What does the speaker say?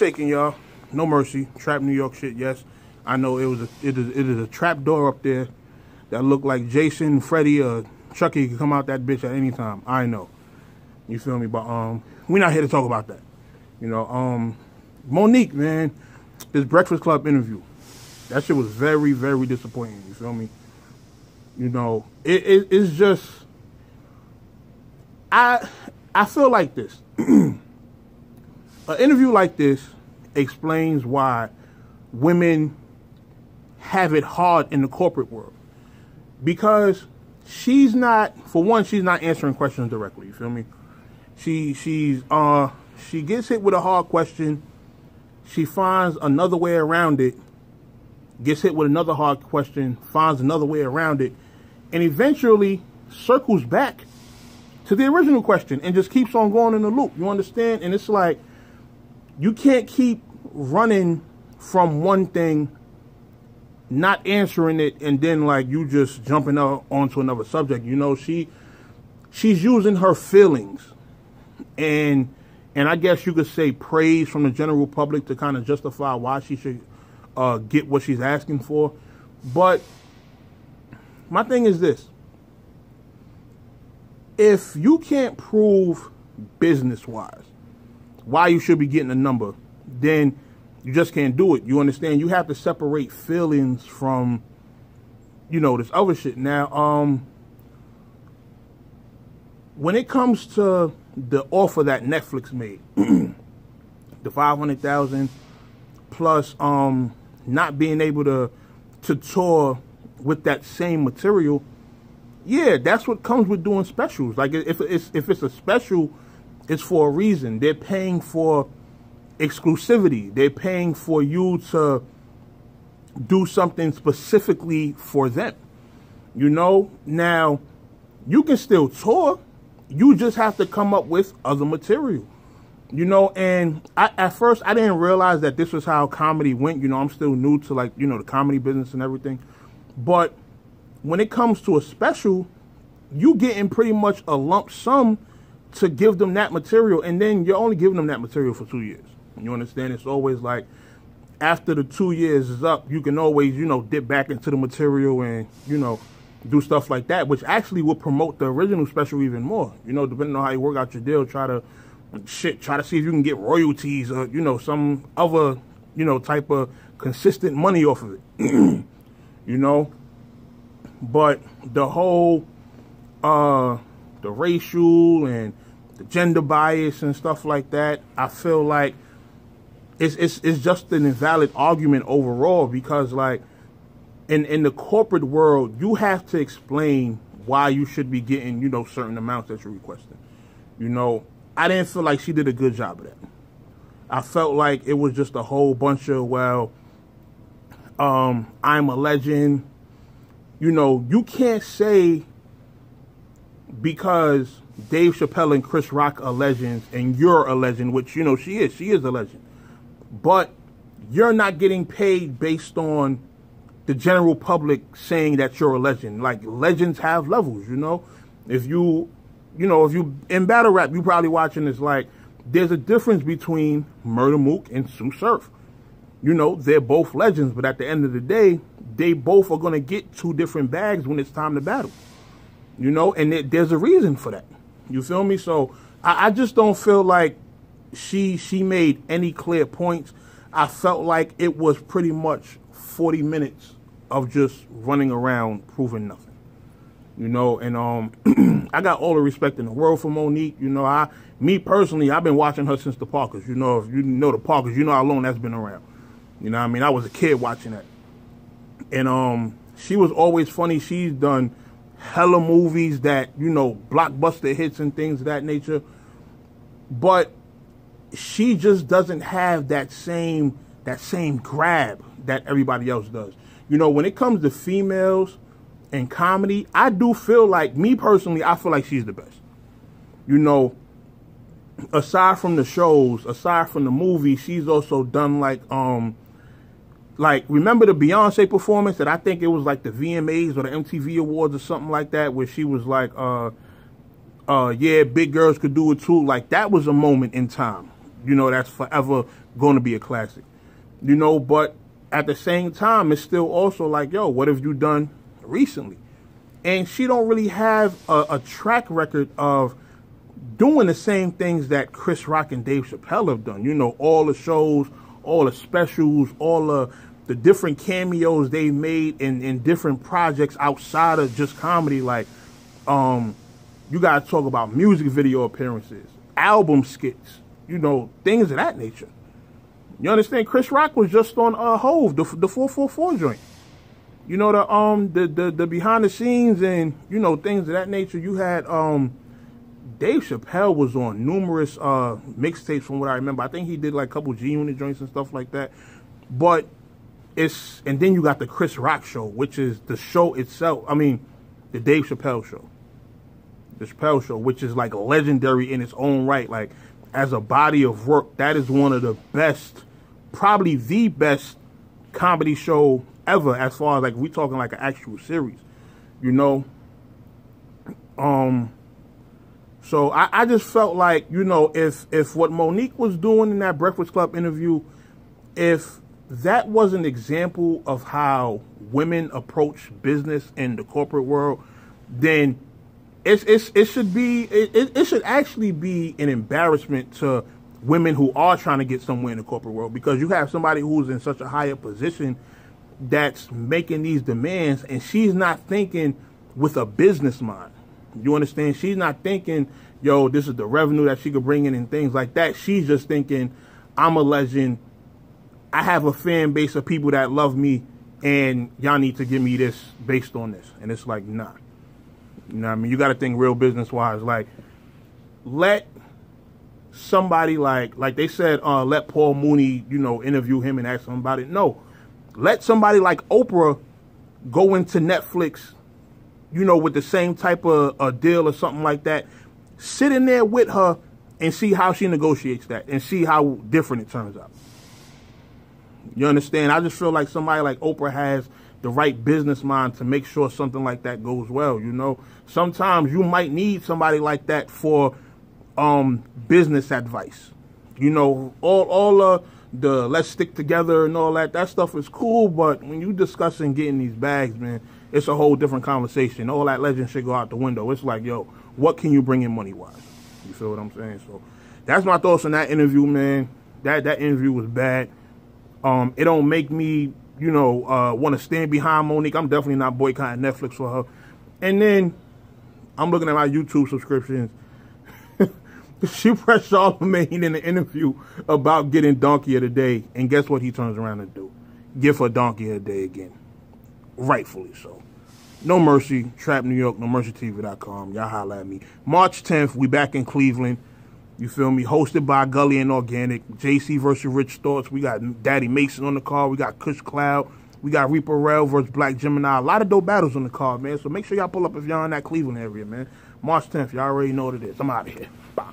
shaking, y'all. No mercy. Trap New York shit, yes. I know it is a trap door up there that looked like Jason, Freddy, or Chucky could come out that bitch at any time. I know. You feel me? But we're not here to talk about that. You know, Monique, man, this Breakfast Club interview, that shit was very, very disappointing. You feel me? You know, it's just, I feel like this. An interview like this explains why women have it hard in the corporate world. Because she's not, for one, she's not answering questions directly. You feel me? She gets hit with a hard question. She finds another way around it. Gets hit with another hard question. Finds another way around it. And eventually circles back to the original question and just keeps on going in the loop. You understand? And it's like, you can't keep running from one thing, not answering it, and then like you just jumping onto another subject. You know, she's using her feelings and I guess you could say praise from the general public to kind of justify why she should get what she's asking for. But my thing is this. If you can't prove business-wise why you should be getting a number, then you just can't do it. You understand? You have to separate feelings from, you know, this other shit. Now, when it comes to the offer that Netflix made, the $500,000 plus not being able to tour with that same material, yeah, that's what comes with doing specials. Like if it's a special, it's for a reason. They're paying for exclusivity. They're paying for you to do something specifically for them. You know, now you can still tour. You just have to come up with other material. You know, and at first I didn't realize that this was how comedy went. You know, I'm still new to, like, you know, the comedy business and everything. But when it comes to a special, you getting pretty much a lump sum to give them that material, and then you're only giving them that material for 2 years. You understand? It's always like, after the 2 years is up, you can always, you know, dip back into the material and, you know, do stuff like that, which actually will promote the original special even more. You know, depending on how you work out your deal, try to see if you can get royalties or, you know, some other, you know, type of consistent money off of it. You know? But the whole, the racial and the gender bias and stuff like that, I feel like it's just an invalid argument overall, because, like, in the corporate world, you have to explain why you should be getting, you know, certain amounts that you're requesting. You know, I didn't feel like she did a good job of that. I felt like it was just a whole bunch of, well, I'm a legend. You know, you can't say because Dave Chappelle and Chris Rock are legends and you're a legend, which, you know, she is a legend. But you're not getting paid based on the general public saying that you're a legend. Like, legends have levels, you know? If you in battle rap, you probably watching this, like, there's a difference between Murder Mook and Sue Surf. You know, they're both legends, but at the end of the day, they both are going to get 2 different bags when it's time to battle. You know, and there's a reason for that. You feel me? So I just don't feel like she made any clear points. I felt like it was pretty much 40 minutes of just running around proving nothing. You know, and I got all the respect in the world for Monique. You know, me personally, I've been watching her since the Parkers. You know, if you know the Parkers, you know how long that's been around. You know what I mean? I was a kid watching that. And she was always funny. She's done hella movies that, you know, blockbuster hits and things of that nature. But she just doesn't have that same grab that everybody else does. You know, when it comes to females and comedy, I do feel like, me personally, I feel like she's the best. You know, aside from the shows, aside from the movies, she's also done like remember the Beyonce performance that I think it was like the VMAs or the MTV Awards or something like that, where she was like, yeah, big girls could do it too. Like, that was a moment in time. You know, that's forever going to be a classic. You know, but at the same time, it's still also like, yo, what have you done recently? And she don't really have a track record of doing the same things that Chris Rock and Dave Chappelle have done. You know, all the shows, all the specials, all the different cameos they made in different projects outside of just comedy. Like, you got to talk about music video appearances, album skits, you know, things of that nature. You understand? Chris Rock was just on Hove, the 444 joint. You know, the behind the scenes and, you know, things of that nature. You had Dave Chappelle was on numerous mixtapes from what I remember. I think he did like a couple G-Unit joints and stuff like that. But and then you got the Chris Rock show, which is the show itself. I mean, the Dave Chappelle show. The Chappelle show, which is like legendary in its own right. Like, as a body of work, that is one of the best, probably the best comedy show ever, as far as like we talking like an actual series, you know. So I just felt like, you know, if what Monique was doing in that Breakfast Club interview, if that was an example of how women approach business in the corporate world, then it should actually be an embarrassment to women who are trying to get somewhere in the corporate world, because you have somebody who's in such a higher position that's making these demands, and she's not thinking with a business mind. You understand? She's not thinking, yo, this is the revenue that she could bring in and things like that. She's just thinking, I'm a legend. I have a fan base of people that love me, and y'all need to give me this based on this. And it's like, nah. You know what I mean? You got to think real business-wise. Like, let somebody like they said, let Paul Mooney, you know, interview him and ask him about it. No. Let somebody like Oprah go into Netflix, you know, with the same type of a deal or something like that. Sit in there with her and see how she negotiates that and see how different it turns out. You understand? I just feel like somebody like Oprah has the right business mind to make sure something like that goes well, you know. Sometimes you might need somebody like that for business advice. You know, all the let's stick together and all that stuff is cool, but when you discussing getting these bags, man, it's a whole different conversation. All that legend shit go out the window. It's like, yo, what can you bring in money-wise? You feel what I'm saying? So that's my thoughts on that interview, man. That interview was bad. It don't make me, you know, want to stand behind Monique. I'm definitely not boycotting Netflix for her. And then I'm looking at my YouTube subscriptions. She pressed Charlamagne in the interview about getting Donkey of the Day. And guess what he turns around and do? Give her Donkey of the Day again. Rightfully so. No Mercy, Trap New York, NoMercyTV.com. Y'all holla at me. March 10th, we back in Cleveland. You feel me? Hosted by Gully and Organic. JC versus Rich Thoughts. We got Daddy Mason on the card. We got Kush Cloud. We got Reaper Rel versus Black Gemini. A lot of dope battles on the card, man. So make sure y'all pull up if y'all in that Cleveland area, man. March 10th. Y'all already know what it is. I'm out of here. Bye.